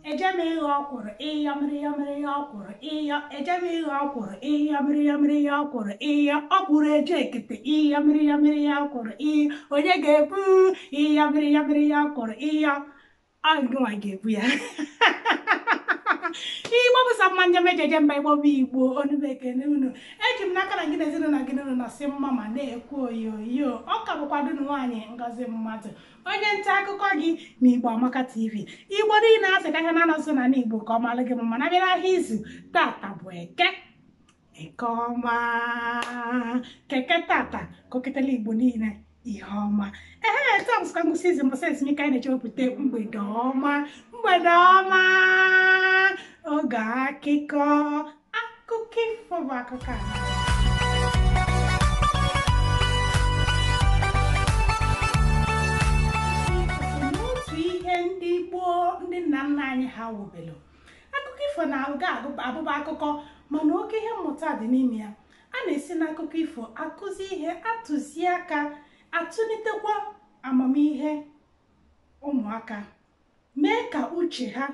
Ejemi ọkwụrụ iya mmiri ọkwụrụ iya ejemi ọkwụrụ iya mmiri ọkwụrụ iya ọkwụrụ eje ekete iya mmiri ọkwụrụ iya onye ga-ebu iya mmiri ọkwụrụ iya agụnwa ga-ebu ya Igbo bụ sa mmanya mejeje mba Igbo bụ Igbo onubekene unu eji m n'aka na gị na ezinụlọ gị na si mma ma na-ekwu oyoyo ọ ka bụkwa dunu nwaanyị Ngozi Mmadụ onye nta akụkọ gị na Igbo Amaka TV Igbo niile asị ka ihe na-anọsọ na Igbo ka ọ malụ gị mma na bịara ahịa izu tata bụ eke ọma keke tata koketela Igbo niile ihe ọma taa bụsịkwa ngwụsị izu mbọsị ezumike anyị na-echewepụta mgbede ọma oge akụkọ ifo bụ akụkọ n'otu ihe ndị gboo ndị nna nna anyị ha wubelu akụkọ ifo na-aga abụba akụkọ mana oke ihe mmụta dị n'ime ya a na-esi n'akụkọ ifo akụzi ihe atụziaka atụlitekwa amamihe ụmụaka mee ka uche ha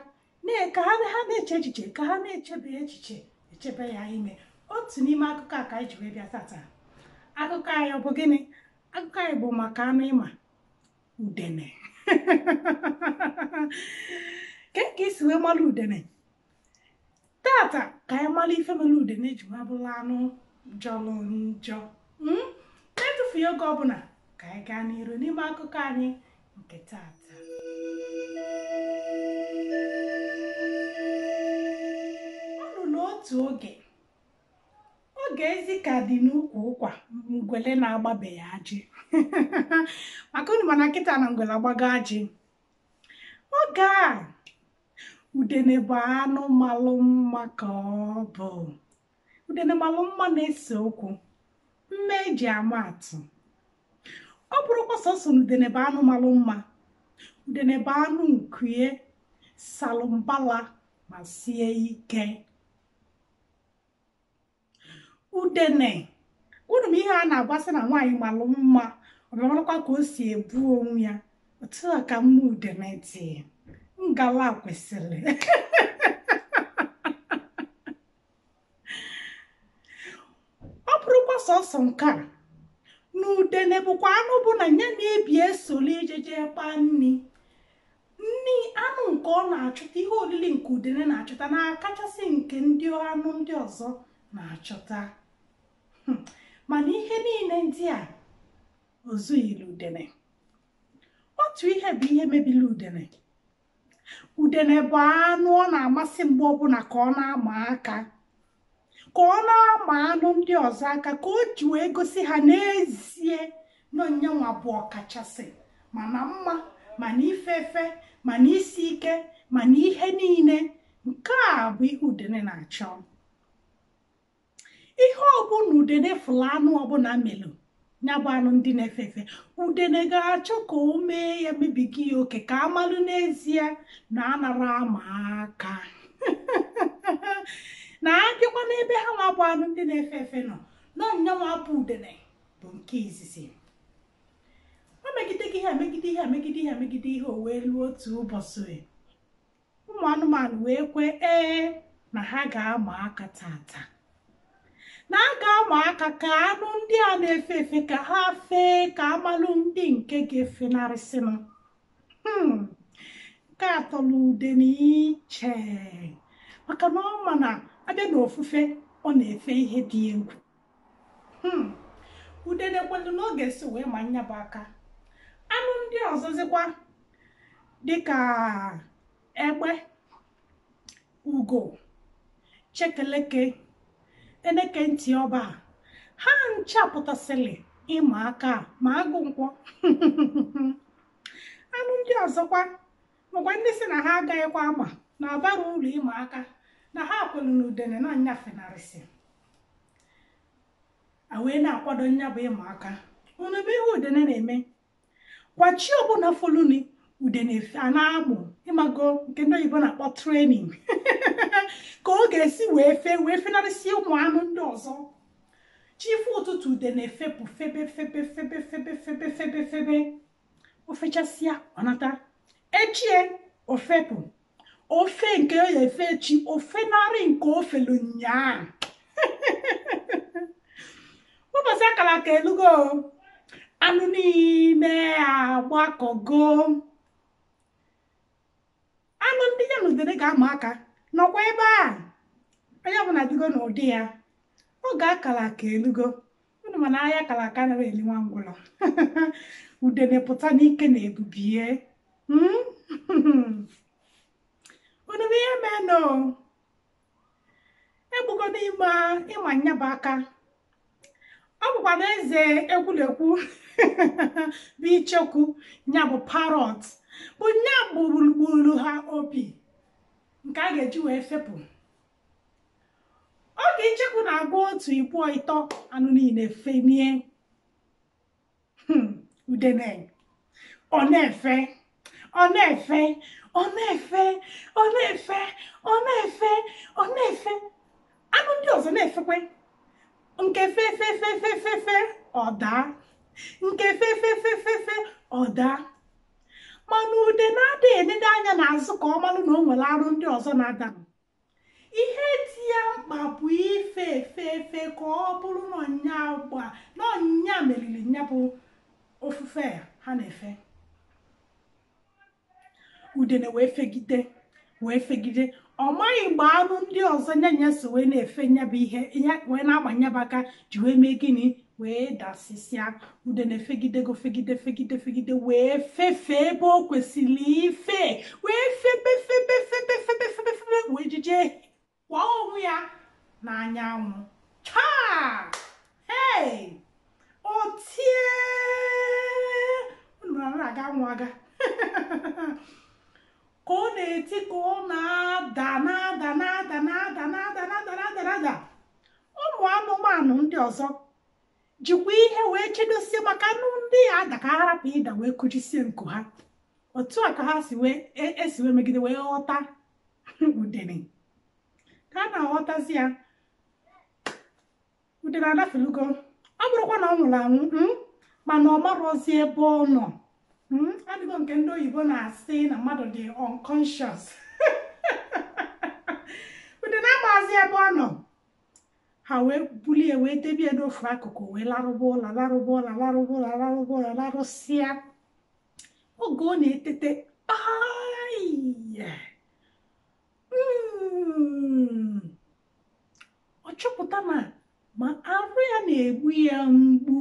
ka ha na-eche echiche ka ha na-echebe echiche echebe ya ime otu n'ime akụkọ a ka anyị ji wee bịa tata akụkọ anyị ọ bụ gịnị akụkọ anyị bụ maka anụ ịma udene ka isi wee mara udene tata ka anyị mara ife mere udene ji wee bụrụ anụ jọrọ njọ etufughị oge ọbụla ka anyị gaa n'iru n'ime akụkọ anyị nke tata ọ lụrụ otu oge ezi ka dị n'ukwu ụkwa ngwele na-agbabeghị ajị maka unu mana nkịta na ngwele agbago ajị oge a udene bụ anụ malụ mma ka ọ bụ udene malụ mma na-ese okwu mme eji ama atụ ọ bụrụkwa sọsọ na udene bụ anụ malụ mma udene bụ anụ nkuye salụmbala ma sie ike udene unu m ihe a na-agbasị na nwaanyị malụ mma ọbịamakwa ka o si ebu onwe ya otu a ka mma udene dị ngala kwesịrị ọ bụrụkwa sọsọ nke a na udene bụkwa anụ bụ na ya na-ebi esoli ejeje kpa nri anụ nke ọ na-achụta ihe oriri nke udene na-achụta na-akachasị nke ndị anụ ndị ọzọ na-achụta mana ihe niile ndị a ozughịrị udene otu ihe bụ ihe mebili udene bụ anụ ọ na-amasị mgbe ọbụla ka ọ na-ama aka ka ọ na-ama anụ ndị ọzọ aka ka o ji wee gosi ha n'ezie n'onyenwa bụ ọkachasị mana mma mana ifefe mana isi ike mana ihe niile nke a bụ ihe udene na-achọ ihe ọbụla udene fụrụ anụ ọbụla melụ ya bụ anụ ndị na-efe efe udene ga-achọ ka o mee ya mebiga ya oke ka amalụ n'ezie na anara ama aka na abịakwa n'ebe ha nwa bụ anụ ndị na-efe efe nọ n'ọnyanwa bụ udene bụ nke izizi o megidegị ihe emegide ihe o wee luo otu ụbọchị ụmụ anụmanụ wee kwe na ha ga-ama aka tata na a ga-ama aka ka anụ ndị a na-efe efe ka ha fee ka amalụ ndị nke ga-efenarịsịnụ nke atọrọ udene iche maka na ọ ma na abịa n'ofufe ọ na-efe ihe dị egwu udene kwelu n'oge si wee ma nya bụ aka anụ ndị ọzọzikwa dịka egbe ugo chekeleke eneke ntị ọba ha nchapụtasịrị ịma aka ma agụ nkwọ anụ ndị ọzọkwa makwa ndị si na ha agaghịkwa ama na abara ụlọ ịma aka na ha kwelu na udene na nyafenarịsị a wee na-akwado nya bụ ịma aka unu bụ ihe udene na-eme kwachi ọbụla foluni udene a na-amụ ịmago nke ndị oyibo na-akpọ trenin ka ọ ga-esi wee fenarịsị ụmụ anụ ndị ọzọ chifu ụtụtụ udene efepụ febe ofechasịa ọnata echie ofepụ ofe nke ya efe echi ofe narị nke ofelu nyaa ụbọchị akara ka elugo anụ niile agbakọgo anụ ndị ya n'udere ga-ama aka nọkwa ebe a onye ọbụla digo n'ụdị ya ọ ga-akara ka elugo unu mana ahịa akara aka nara eli nwa ngwụlọ udene pụta n'ike na ebubie unu bụ ihe menụ egbugo n'ime ịma nyaba aka ọ bụkwa na eze ekwulekwu bụ ichekwu nya bụ parrot bụ nya gburugburu ha obi nke a ga-eji wee fepụ oge ichekwu na-agba otu igbo ịtọ anụ niile fenie udene ọ na-efe ọ na-efe ọ na-efe ọ na-efe ọ na-efe ọ na-efe anụ ndị ọzọ na-efekwe nke fefefefefefe ọda nke fefefefefe ọda mana ude na-ada enede anya n'azụ ka ọ malụ na o nwere arụ ndị ọzọ na-ada ihe dị ya mkpa bụ ife efe efe ka ọ bụrụ na ọnya meriri nya bụ ofufe ha na-efe udene wee fegide ọ maghị mgbe anụ ndị ọzọ nyanya so wee na-efe nyabụ ihe wee na-agba nyabụ aka ji wee mee gịnị wee dasịsịa udene fegidego fegide wee fefee ebe o kwesịrị ife wee febe wee jije kwa onwe ya n'anyanwụ taa hey otie unu na-aga nwa aga ka ọ na-eti ka ọ na-ada ụmụ anụmanụ ndị ọzọ jikwa ihe wee chedosie maka anụ ndị ya ada ka ha harapụ ịda wee kụjisie nku ha otu a ka ha esi wee megide wee ghọta udene ka a na-aghọtazi ya udene adafelugo ọ bụrụkwa na ọ nwụrụ anwụ mana ọ marọzi ebe ọ nọ adịgo nke ndị oyibo na-asị na mmadụ dị unconscious ụdị na-agbazi ebe ọ nọ ha wee bulie wee debie n'ofu akụkụ wee larụba ụlọ larụsịa oge ọ na-etete ọ chọpụta ma arụ ya na-egbu ya mgbu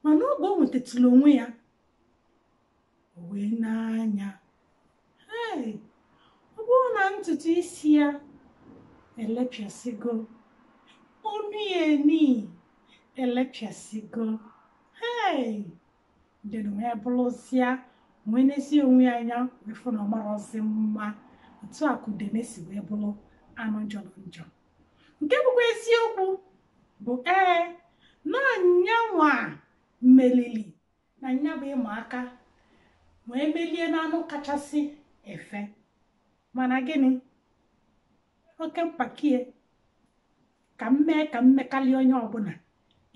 mana oge o nwetatụrụ onwe ya o wee n'anya ọ bụrụ na ntutu isi ya elepịasịgo ọnụ ya eni elepịasịgo udene wee bụrụzịa wee n'ezi onwe ya anya wee fụ na ọ marọzi mma otu a ka udene si wee bụrụ anụ jọrọ njọ nke bụkwa eziokwu bụ na nyanwa melili na nya bụ ịma aka wee melie n'anụ kachasị efe mana gịnị oke mpakie ka mmekali onye ọbụla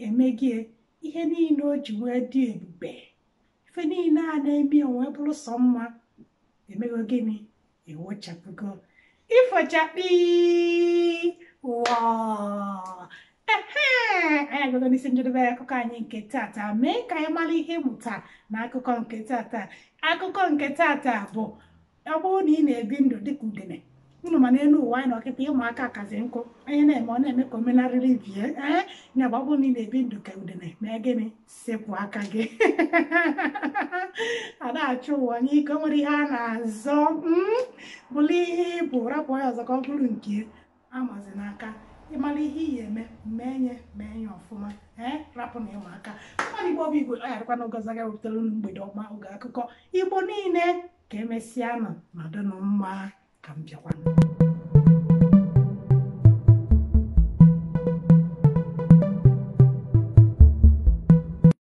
emegie ihe niile o ji wee dị ebube ife niile a na-eme onwe bụrụ sọ mma emego gịnị ewochapụgo ifochakpi anyị agụgo n'isi njedebe akụkọ anyị nke tata mee ka anyị mara ihe ịmụta na akụkọ nke tata. Akụkọ nke tata bụ ọ bụrụ na ị na-ebi ndụ dịka udene unu ma n'elu ụwa anyị na ọkịta ụmụaka kazi nkụ onye na-eme ọ na-eme ka omenarịrị bie nya bụ ọ bụrụ na ị na-ebi ndụ ka udene mee gịnị sepụ aka gị a na-achụ ụwa n'ike o nwere ihe a na-azọ bụrụ ihe ịbụ rapụ ya ọzọ ka ọ bụrụ nke amazi n'aka ịmara ihe iyi eme mee nye ọfụma rapụ na ụmụaka mmadụ Igbo bụ Igbo agharakwa na ogozi aga wepụtara unu mgbede ọma oge akụkọ Igbo niile ka emesịa nọ nọdụ mma ka m bịakwa.